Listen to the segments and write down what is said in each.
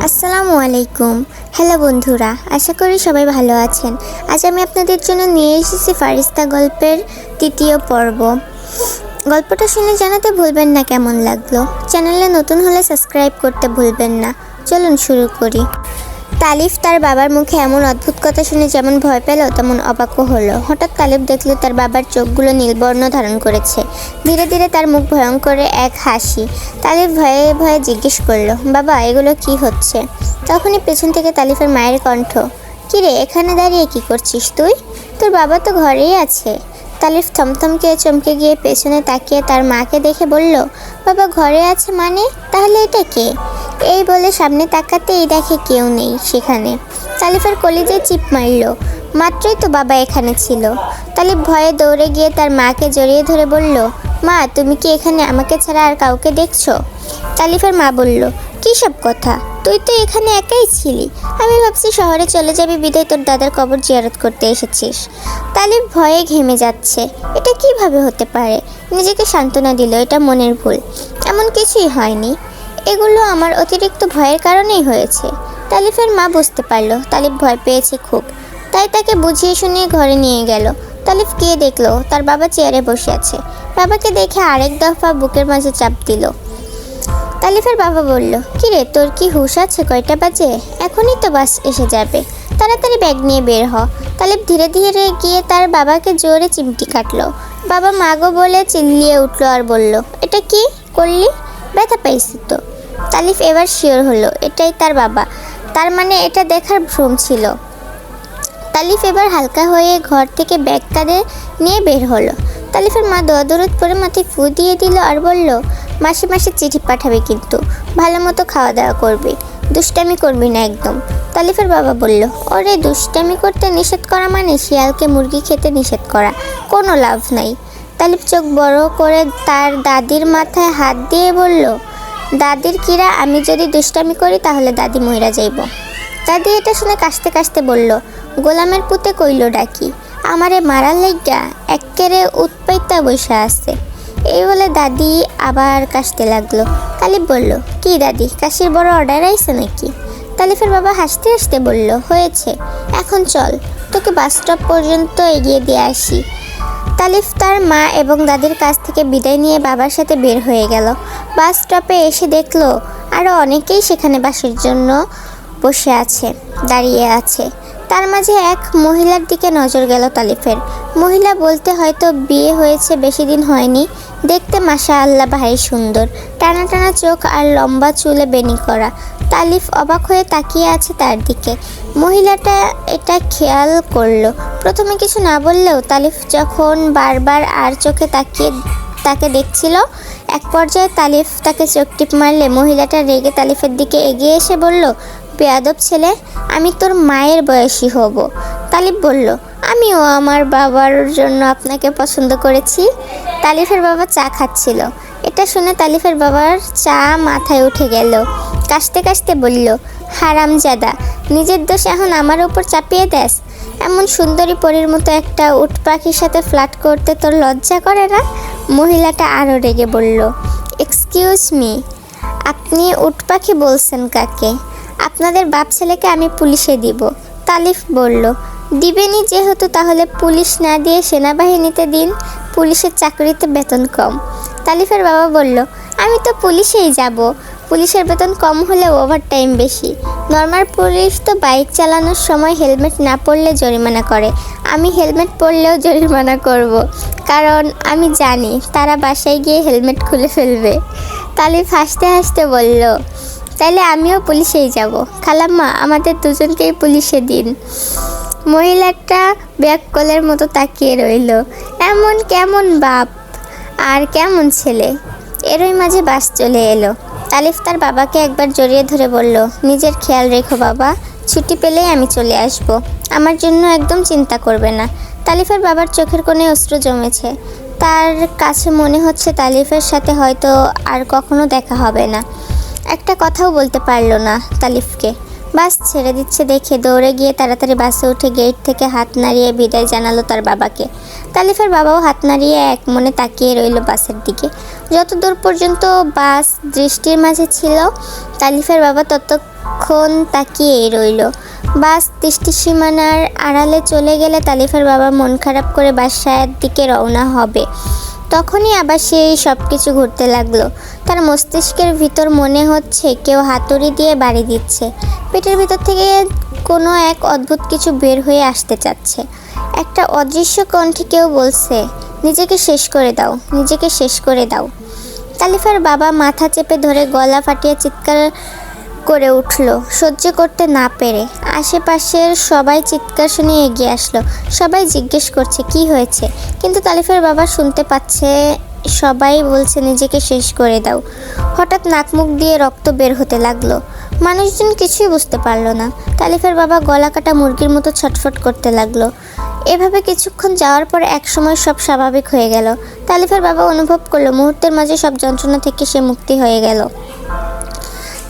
আসসালামু আলাইকুম। হ্যালো বন্ধুরা, আশা করি সবাই ভালো আছেন। আজ আমি আপনাদের জন্য নিয়ে এসেছি ফারিস্তা গল্পের তৃতীয় পর্ব। গল্পটা শুনে জানাতে ভুলবেন না কেমন লাগলো। চ্যানেলে নতুন হলে সাবস্ক্রাইব করতে ভুলবেন না। চলুন শুরু করি। তালিফ তার বাবার মুখে এমন অদ্ভুত কথা শুনে যেমন ভয় পেল তেমন অবাকও হলো। হঠাৎ তালিফ দেখল তার বাবার চোখগুলো নীলবর্ণ ধারণ করেছে। ধীরে ধীরে তার মুখ ভয়ঙ্কর এক হাসি। তালিফ ভয়ে ভয়ে জিজ্ঞেস করলো, বাবা এগুলো কি হচ্ছে? তখনই পেছন থেকে তালিফের মায়ের কণ্ঠ, কিরে এখানে দাঁড়িয়ে কি করছিস তুই? তোর বাবা তো ঘরেই আছে। তালিফ থমথমকে চমকে গিয়ে পেছনে তাকিয়ে তার মাকে দেখে বলল, বাবা ঘরে আছে মানে? তাহলে এটা কে? এই বলে সামনে তাকাতেই দেখে কেউ নেই সেখানে। তালিফের কলিজায় চিপ মারল। মাত্রই তো বাবা এখানে ছিল। তালিফ ভয়ে দৌড়ে গিয়ে তার মাকে জড়িয়ে ধরে বলল, মা তুমি কি এখানে আমাকে ছাড়া আর কাউকে দেখছো? তালিফের মা বলল, কী সব কথা? তুই তো এখানে একাই ছিলি। আমি ভাবছি শহরে চলে যাবি বিদায় তোর দাদার কবর জিয়ারত করতে এসেছিস। তালিফ ভয়ে ঘেমে যাচ্ছে। এটা কিভাবে হতে পারে? নিজেকে সান্ত্বনা দিল, এটা মনের ভুল, এমন কিছুই হয়নি। এগুলো আমার অতিরিক্ত ভয়ের কারণেই হয়েছে। তালিফের মা বুঝতে পারলো তালিফ ভয় পেয়েছে খুব, তাই তাকে বুঝিয়ে শুনিয়ে ঘরে নিয়ে গেল। তালিফ গিয়ে দেখলো তার বাবা চেয়ারে বসে আছে। বাবাকে দেখে আরেক দফা বুকের মাঝে চাপ দিল। তালিফের বাবা বলল, কিরে তোর কি হুঁশ আছে? কয়টা বাজে? এখনই তো বাস এসে যাবে, তাড়াতাড়ি ব্যাগ নিয়ে বের হ। তালিফ ধীরে ধীরে গিয়ে তার বাবাকে জোরে চিমটি কাটলো। বাবা মাগো বলে চিল্লিয়ে উঠলো আর বলল, এটা কি করলি? ব্যথা পাইছি তো। তালিফ এবার শিওর হলো এটাই তার বাবা, তার মানে এটা দেখার ভ্রম ছিল। তালিফ এবার হালকা হয়ে ঘর থেকে ব্যাগ কাঁধে নিয়ে বের হলো। তালিফের মা দোয়াদরদ পরে মাথায় ফু দিয়ে দিল আর বলল, মাসে মাসে চিঠি পাঠাবে কিন্তু ভালো মতো খাওয়া দাওয়া করবি, দুষ্টামি করবি না একদম। তালিফের বাবা বলল, ওরে দুষ্টামি করতে নিষেধ করা মানে শিয়ালকে মুরগি খেতে নিষেধ করা, কোনো লাভ নাই। তালিফ চোখ বড় করে তার দাদির মাথায় হাত দিয়ে বলল, দাদির কিরা, আমি যদি দুষ্টামি করি তাহলে দাদি মইরা যাইব। দাদি এটা শুনে কাশতে কাশতে বলল, গোলামের পুতে কইল ডাকি, আমারে মারার লাইগা এক্কেরে উৎপাইতা বৈশা আছে। এই বলে দাদি আবার কাশতে লাগলো। তালিফ বলল, কি দাদি কাশির বড় অর্ডার আইছে নাকি? তালিফের বাবা হাসতে হাসতে বলল, হয়েছে, এখন চল তোকে বাস স্টপ পর্যন্ত এগিয়ে দিয়ে আসি। তালিফ তার মা এবং দাদির কাছ থেকে বিদায় নিয়ে বাবার সাথে বের হয়ে গেল। বাস স্টপে এসে দেখলো আরও অনেকেই সেখানে বাসের জন্য বসে আছে, দাঁড়িয়ে আছে। তার মাঝে এক মহিলার দিকে নজর গেল তালিফের। মহিলা বলতে হয়তো বিয়ে হয়েছে বেশি দিন হয়নি। দেখতে মাশাআল্লাহ ভারী সুন্দর, টানা টানা চোখ আর লম্বা চুলে বেনি করা। তালিফ অবাক হয়ে তাকিয়ে আছে তার দিকে। মহিলাটা এটা খেয়াল করলো। প্রথমে কিছু না বললেও তালিফ যখন বারবার আর চোখে তাকে দেখছিল, এক পর্যায়ে তালিফ তাকে চোখ টিপ মারলে মহিলাটা রেগে তালিফের দিকে এগিয়ে এসে বলল, বেয়াদব ছেলে, আমি তোর মায়ের বয়সী হব। তালিফ বলল, আমিও আমার বাবার জন্য আপনাকে পছন্দ করেছি। তালিফের বাবা চা খাচ্ছিল। এটা শুনে তালিফের বাবার চা মাথায় উঠে গেল। কাশতে কাশতে বলল, হারামজাদা, নিজের দোষ এখন আমার উপর চাপিয়ে দেস? এমন সুন্দরী পরীর মতো একটা উট পাখির সাথে ফ্লার্ট করতে তোর লজ্জা করে না? মহিলাটা আরও রেগে বলল, এক্সকিউজ মি, আপনি উট পাখি বলছেন কাকে? আপনাদের বাপ ছেলেকে আমি পুলিশে দিব। তালিফ বলল, দিবেনি যেহেতু তাহলে পুলিশ না দিয়ে সেনাবাহিনীতে দিন, পুলিশের চাকরিতে বেতন কম। তালিফের বাবা বলল, আমি তো পুলিশেই যাব, পুলিশের বেতন কম হলে ওভারটাইম বেশি। নর্মাল পুলিশ তো বাইক চালানোর সময় হেলমেট না পরলে জরিমানা করে, আমি হেলমেট পরলেও জরিমানা করব, কারণ আমি জানি তারা বাসায় গিয়ে হেলমেট খুলে ফেলবে। তালিফ হাসতে হাসতে বলল, তাইলে আমিও পুলিশেই যাব। খালাম্মা আমাদের দুজনকেই পুলিশে দিন। মহিলাটা ব্যাককলের মতো তাকিয়ে রইল। এমন কেমন বাপ আর কেমন ছেলে। এরই মাঝে বাস চলে এলো। তালিফ তার বাবাকে একবার জড়িয়ে ধরে বলল, নিজের খেয়াল রেখো বাবা, ছুটি পেলেই আমি চলে আসব, আমার জন্য একদম চিন্তা করবে না। তালিফের বাবার চোখের কোণে অশ্রু জমেছে। তার কাছে মনে হচ্ছে তালিফের সাথে হয়তো আর কখনো দেখা হবে না। একটা কথাও বলতে পারল না তালিফকে। বাস ছেড়ে দিচ্ছে দেখে দৌড়ে গিয়ে তাড়াতাড়ি বাসে উঠে গেট থেকে হাত নাড়িয়ে বিদায় জানালো তার বাবাকে। তালিফের বাবাও হাত নাড়িয়ে এক মনে তাকিয়ে রইল বাসের দিকে। যত দূর পর্যন্ত বাস দৃষ্টির মাঝে ছিল, তালিফের বাবা ততক্ষণ তাকিয়েই রইল। বাস দৃষ্টিসীমানার আড়ালে চলে গেলে তালিফের বাবা মন খারাপ করে বাসার দিকে রওনা হবে। তখনই আবার সেই সব কিছু ঘুরতে লাগলো। তার মস্তিষ্কের ভিতর মনে হচ্ছে কেউ হাতুড়ি দিয়ে বাড়ি দিচ্ছে। পেটের ভিতর থেকে কোনো এক অদ্ভুত কিছু বের হয়ে আসতে চাচ্ছে। একটা অদৃশ্য কণ্ঠে কেউ বলছে, নিজেকে শেষ করে দাও, নিজেকে শেষ করে দাও। তালিফের বাবা মাথা চেপে ধরে গলা ফাটিয়ে চিৎকার করে উঠল, সহ্য করতে না পেরে। আশেপাশের সবাই চিৎকার শুনে এগিয়ে আসলো। সবাই জিজ্ঞেস করছে কি হয়েছে, কিন্তু তালিফের বাবা শুনতে পাচ্ছে সবাই বলছে নিজেকে শেষ করে দাও। হঠাৎ নাক মুখ দিয়ে রক্ত বের হতে লাগলো। মানুষজন কিছুই বুঝতে পারলো না। তালিফের বাবা গলা কাটা মুরগির মতো ছটফট করতে লাগলো। এভাবে কিছুক্ষণ যাওয়ার পর একসময় সব স্বাভাবিক হয়ে গেল। তালিফের বাবা অনুভব করলো মুহূর্তের মাঝে সব যন্ত্রণা থেকে সে মুক্তি হয়ে গেল।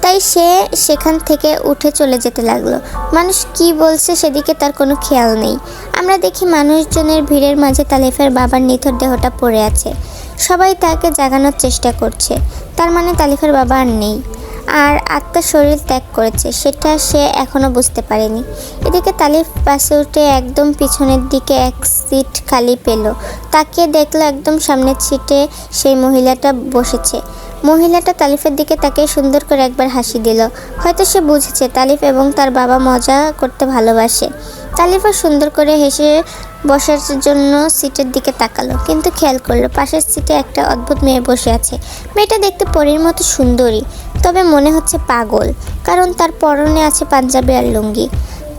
তাই সে সেখান থেকে উঠে চলে যেতে লাগলো। মানুষ কি বলছে সেদিকে তার কোনো খেয়াল নেই। আমরা দেখি মানুষজনের ভিড়ের মাঝে তালিফের বাবার নিথর দেহটা পড়ে আছে। সবাই তাকে জাগানোর চেষ্টা করছে। তার মানে তালিফের বাবা আর নেই, আর আত্মা শরীর ত্যাগ করেছে, সেটা সে এখনও বুঝতে পারেনি। এদিকে তালিফ বাসে উঠে একদম পিছনের দিকে এক সিট খালি পেল। তাকিয়ে দেখলো একদম সামনের সিটে সেই মহিলাটা বসেছে। মহিলাটা তালিফের দিকে তাকিয়ে সুন্দর করে একবার হাসি দিল। হয়তো সে বুঝেছে তালিফ এবং তার বাবা মজা করতে ভালোবাসে। তালিফও সুন্দর করে হেসে বসার জন্য সিটের দিকে তাকালো, কিন্তু খেয়াল করলো পাশের সিটে একটা অদ্ভুত মেয়ে বসে আছে। মেয়েটা দেখতে পরীর মতো সুন্দরী, তবে মনে হচ্ছে পাগল, কারণ তার পরনে আছে পাঞ্জাবি আর লুঙ্গি।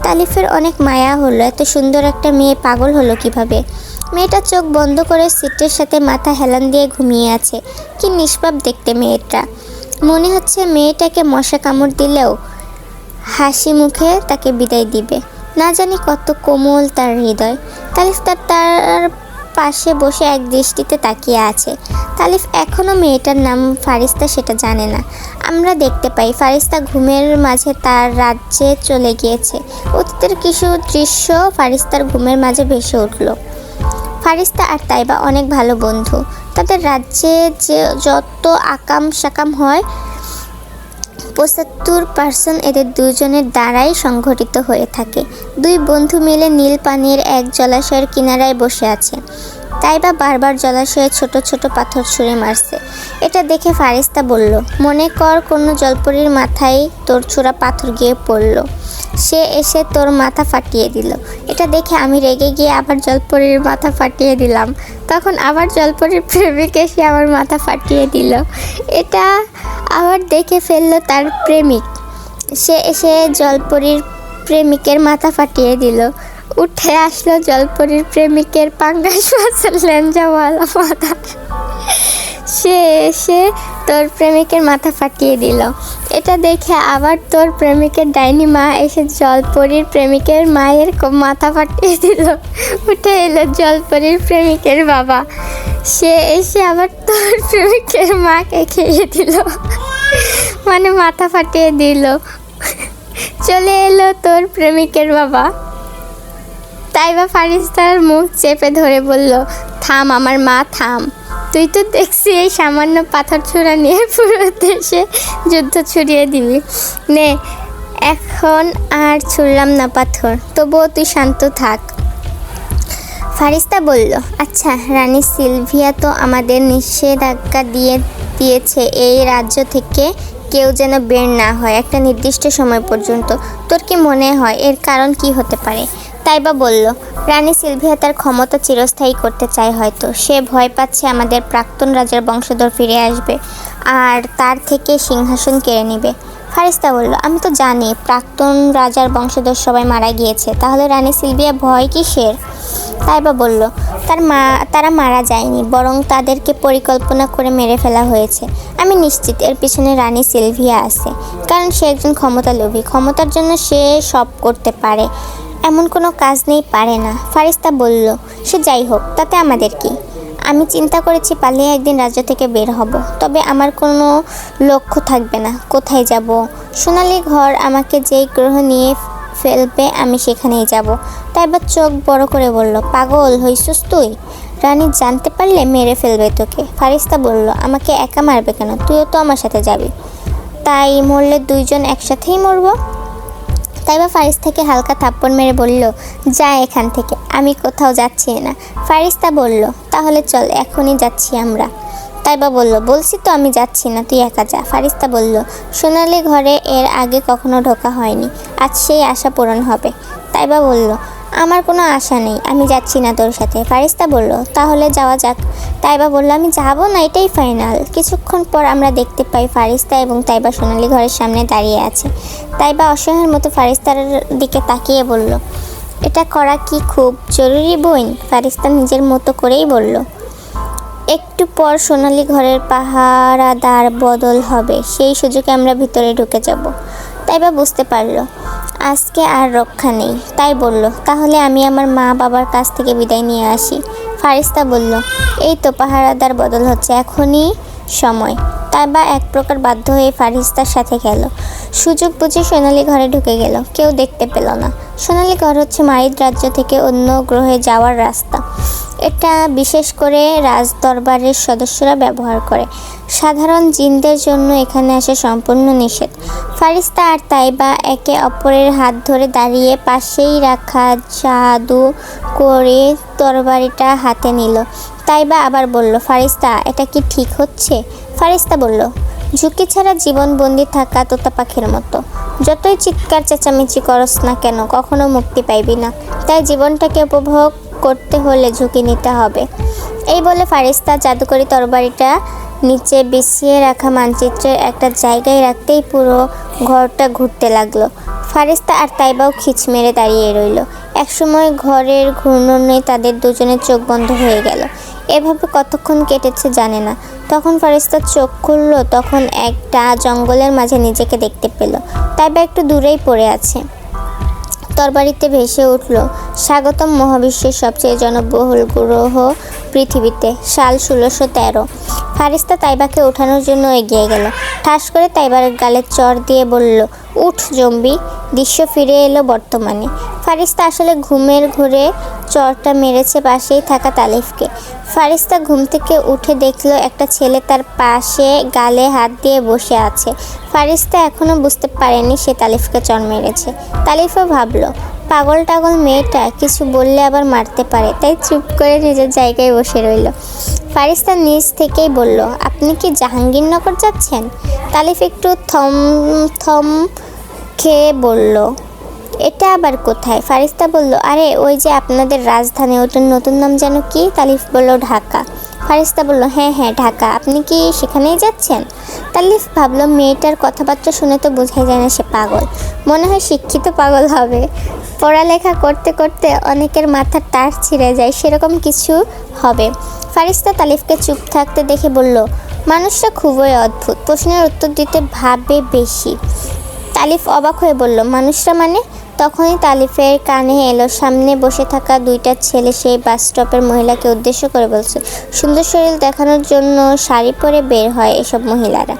তালিফের অনেক মায়া হলো, এত সুন্দর একটা মেয়ে পাগল হলো কিভাবে। মেয়েটা চোখ বন্ধ করে সিটের সাথে মাথা হেলান দিয়ে ঘুমিয়ে আছে। কি নিষ্পাপ দেখতে মেয়েটা। মনে হচ্ছে মেয়েটাকে মশা কামড় দিলেও হাসি মুখে তাকে বিদায় দিবে। না জানি কত কোমল তার হৃদয়। তালিফ তার পাশে বসে এক দৃষ্টিতে তাকিয়ে আছে। তালিফ এখনও মেয়েটার নাম ফারিস্তা সেটা জানে না। আমরা দেখতে পাই ফারিস্তা ঘুমের মাঝে তার রাজ্যে চলে গিয়েছে। অতীতের কিছু দৃশ্য ফারিস্তার ঘুমের মাঝে ভেসে উঠল। ফারিস্তা আর তাইবা অনেক ভালো বন্ধু। তাদের রাজ্যে যে যত আকাম সাকাম হয় 75% এদের দুজনের দ্বারাই সংঘটিত হয়ে থাকে। দুই বন্ধু মিলে নীল পানির এক জলাশয়ের কিনারায় বসে আছে। তাইবা বারবার জলাশয়ে ছোট ছোট পাথর ছুঁড়ে মারছে। এটা দেখে ফারিস্তা বলল, মনে কর কোনো জলপরীর মাথায় তোর ছোড়া পাথর গিয়ে পড়ল, সে এসে তোর মাথা ফাটিয়ে দিল। এটা দেখে আমি রেগে গিয়ে আবার জলপরীর মাথা ফাটিয়ে দিলাম। তখন আবার জলপরীর প্রেমিক এসে আমার মাথা ফাটিয়ে দিল। এটা আবার দেখে ফেললো তার প্রেমিক, সে এসে জলপরীর প্রেমিকের মাথা ফাটিয়ে দিল। উঠে আসলো জলপরীর প্রেমিকের পাঙ্গাস মাছের লেঞ্জাওয়ালা মাথা, সে এসে তোর প্রেমিকের মাথা ফাটিয়ে দিল। এটা দেখে আবার তোর প্রেমিকের ডাইনি মা এসে জলপরীর প্রেমিকের মায়ের মাথা ফাটিয়ে দিল। উঠে এলো জলপরীর প্রেমিকের বাবা, সে এসে আবার তোর প্রেমিকের মাকে খেয়ে দিল, মানে মাথা ফাটিয়ে দিল। চলে এলো তোর প্রেমিকের বাবা। তাইবা ফারিস্তার মুখ চেপে ধরে বলল, থাম আমার মা, থাম। তুই তো দেখছি এই সামান্য পাথর ছোড়া নিয়ে পুরো দেশে যুদ্ধ ছড়িয়ে দিবি। নে, এখন আর ছুড়লাম না পাথর, তবুও তুই শান্ত থাক। ফারিস্তা বলল, আচ্ছা রানী সিলভিয়া তো আমাদের নিষেধাজ্ঞা দিয়েছে এই রাজ্য থেকে কেউ যেন বের না হয় একটা নির্দিষ্ট সময় পর্যন্ত। তোর কি মনে হয় এর কারণ কি হতে পারে? তাইবা বলল, রানী সিলভিয়া তার ক্ষমতা চিরস্থায়ী করতে চায় হয়তো। সে ভয় পাচ্ছে আমাদের প্রাক্তন রাজার বংশধর ফিরে আসবে আর তার থেকে সিংহাসন কেড়ে নেবে। ফারিস্তা বলল, আমি তো জানি প্রাক্তন রাজার বংশধর সবাই মারা গিয়েছে, তাহলে রানী সিলভিয়া ভয় কিসের? তাইবা বলল, তারা মারা যায়নি, বরং তাদেরকে পরিকল্পনা করে মেরে ফেলা হয়েছে। আমি নিশ্চিত এর পিছনে রানী সিলভিয়া আছে, কারণ সে একজন ক্ষমতালোভী। ক্ষমতার জন্য সে সব করতে পারে, এমন কোনো কাজ নেই পারে না। ফারিস্তা বলল, সে যাই হোক, তাতে আমাদের কি? আমি চিন্তা করেছি পালিয়ে একদিন রাজ্য থেকে বের হব, তবে আমার কোনো লক্ষ্য থাকবে না। কোথায় যাব? সোনালি ঘর আমাকে যেই গ্রহ নিয়ে ফেলবে আমি সেখানেই যাব। তাইবা চোখ বড় করে বলল, পাগল হইছিস তুই? রানী জানতে পারলে মেরে ফেলবে তোকে। ফারিস্তা বলল, আমাকে একা মারবে কেন? তুইও তো আমার সাথে যাবি। তাই মরলে দুইজন একসাথেই মরবো। তাইবা ফারিস্তাকে হালকা থাপ্পড় মেরে বলল, যা এখান থেকে, আমি কোথাও যাচ্ছি না। ফারিস্তা বলল, তাহলে চল, এখনই যাচ্ছি আমরা। তাইবা বলল, বলছি তো আমি যাচ্ছি না, তুই একা যা। ফারিস্তা বলল, সোনালি ঘরে এর আগে কখনো ঢোকা হয়নি, আজ সেই আশা পূরণ হবে। তাইবা বলল, আমার কোনো আশা নেই, আমি যাচ্ছি না তোর সাথে। ফারিস্তা বলল, তাহলে যাওয়া যাক। তাইবা বলল, আমি যাবো না, এটাই ফাইনাল। কিছুক্ষণ পর আমরা দেখতে পাই ফারিস্তা এবং তাইবা সোনালি ঘরের সামনে দাঁড়িয়ে আছে। তাইবা অসহায়ের মতো ফারিস্তার দিকে তাকিয়ে বলল, এটা করা কি খুব জরুরি বোন? ফারিস্তা নিজের মতো করেই বলল, একটু পর সোনালি ঘরের পাহারাদার বদল হবে, সেই সুযোগে আমরা ভিতরে ঢুকে যাব। তাইবা বুঝতে পারলো আজকে আর রক্ষা নেই, তাই বলল, তাহলে আমি আমার মা বাবার কাছ থেকে বিদায় নিয়ে আসি। ফারিস্তা বলল, এই তো পাহারাদার বদল হচ্ছে, এখনই সময়। তাইবা এক প্রকার বাধ্য হয়ে ফারিস্তার সাথে গেল। সুযোগ বুঝে সোনালি ঘরে ঢুকে গেল। কেউ দেখতে পেল না। সোনালি ঘর হচ্ছে মারিদ রাজ্য থেকে অন্য গ্রহে যাওয়ার রাস্তা। এটা বিশেষ করে রাজদরবারের সদস্যরা ব্যবহার করে। সাধারণ জিনদের জন্য এখানে আসা সম্পূর্ণ নিষেধ। ফারিস্তা আর তাইবা একে অপরের হাত ধরে দাঁড়িয়ে পাশেই রাখা জাদু করে তরবারিটা হাতে নিল। তাইবা আবার বলল, ফারিস্তা, এটা কি ঠিক হচ্ছে? ফারিস্তা বলল, ঝুঁকি ছাড়া জীবনবন্দি থাকা তোতা পাখির মতো। যতই চিৎকার চেঁচামেচি করস না কেন, কখনো মুক্তি পাইবি না। তাই জীবনটাকে উপভোগ করতে হলে ঝুঁকি নিতে হবে। এই বলে ফারিস্তা জাদুকরি তরবারিটা নিচে বিছিয়ে রাখা মানচিত্রের একটা জায়গায় রাখতেই পুরো ঘরটা ঘুরতে লাগলো। ফারিস্তা আর তাইবাও খিচ মেরে দাঁড়িয়ে রইল। একসময় ঘরের ঘূর্ণনে তাদের দুজনের চোখ বন্ধ হয়ে গেল। এভাবে কতক্ষণ কেটেছে জানে না। তখন ফারিস্তার চোখ খুলল, তখন একটা জঙ্গলের মাঝে নিজেকে দেখতে পেল। তাইবা একটু দূরেই পড়ে আছে। তরবারিতে ভেসে উঠল, স্বাগতম মহাবিশ্বের সবচেয়ে জনবহুল গ্রহ পৃথিবীতে, সাল 1613। ফারিস্তা তাইবাকে ওঠানোর জন্য এগিয়ে গেল। ঠাস করে তাইবার গালে চড় দিয়ে বলল, উঠ জম্বি। দৃশ্য ফিরে এলো বর্তমানে। ফারিস্তা আসলে ঘুমের ঘোরে চড়টা মেরেছে পাশেই থাকা তালিফকে। ফারিস্তা ঘুম থেকে উঠে দেখলো একটা ছেলে তার পাশে গালে হাত দিয়ে বসে আছে। ফারিস্তা এখনও বুঝতে পারেনি সে তালিফকে চড় মেরেছে। তালিফও ভাবলো, পাগল টাগল মেয়েটা, কিছু বললে আবার মারতে পারে, তাই চুপ করে নিজের জায়গায় বসে রইল। ফারিস্তা নিজ থেকেই বলল, আপনি কি জাহাঙ্গীরনগর যাচ্ছেন? তালিফ একটু থম খেয়ে বলল, এটা আবার কোথায়? ফারিস্তা বলল, আরে ওই যে আপনাদের রাজধানী, ওটার নতুন নাম যেন কি? তালিফ বলল, ঢাকা। ফারিস্তা বলল, হ্যাঁ হ্যাঁ ঢাকা, আপনি কি সেখানেই যাচ্ছেন? তালিফ ভাবলো, মেয়েটার কথাবার্তা শুনে তো বোঝাই যায় না সে পাগল, মনে হয় শিক্ষিত পাগল হবে। পড়ালেখা করতে করতে অনেকের মাথার তার ছিঁড়ে যায়, সেরকম কিছু হবে। ফারিস্তা তালিফকে চুপ থাকতে দেখে বলল, মানুষটা খুবই অদ্ভুত, প্রশ্নের উত্তর দিতে ভাবে বেশি। তালিফ অবাক হয়ে বলল, মানুষরা মানে? তখনই তালিফের কানে এলো সামনে বসে থাকা দুইটা ছেলে সেই বাস স্টপের মহিলাকে উদ্দেশ্য করে বলছে, সুন্দর শরীর দেখানোর জন্য শাড়ি পরে বের হয় এসব মহিলারা।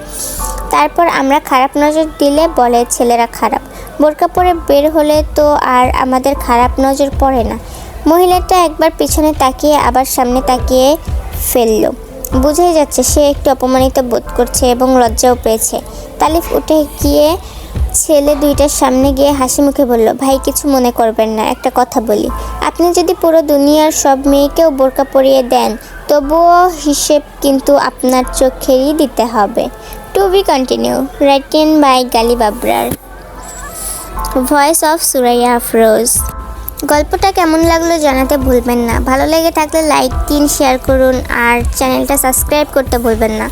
তারপর আমরা খারাপ নজর দিলে বলে ছেলেরা খারাপ, বোরকা পরে বের হলে তো আর আমাদের খারাপ নজর পড়ে না। মহিলাটা একবার পিছনে তাকিয়ে আবার সামনে তাকিয়ে ফেলল। বুঝাই যাচ্ছে সে একটু অপমানিত বোধ করছে এবং লজ্জাও পেয়েছে। তালিফ উঠে গিয়ে ছেলে দুইটার সামনে গিয়ে হাসি মুখে বলল, ভাই কিছু মনে করবেন না, একটা কথা বলি, আপনি যদি পুরো দুনিয়ার সব মেয়েকেও বোরকা পরিয়ে দেন তবুও হিসেব কিন্তু আপনার চোখেরই দিতে হবে। To be continue, written by Ghalib Abrar, voice of Suraiya Afroz. গল্পটা কেমন লাগলো জানাতে ভুলবেন না। ভালো লেগে থাকলে লাইক দিন, শেয়ার করুন আর চ্যানেলটা সাবস্ক্রাইব করতে ভুলবেন না।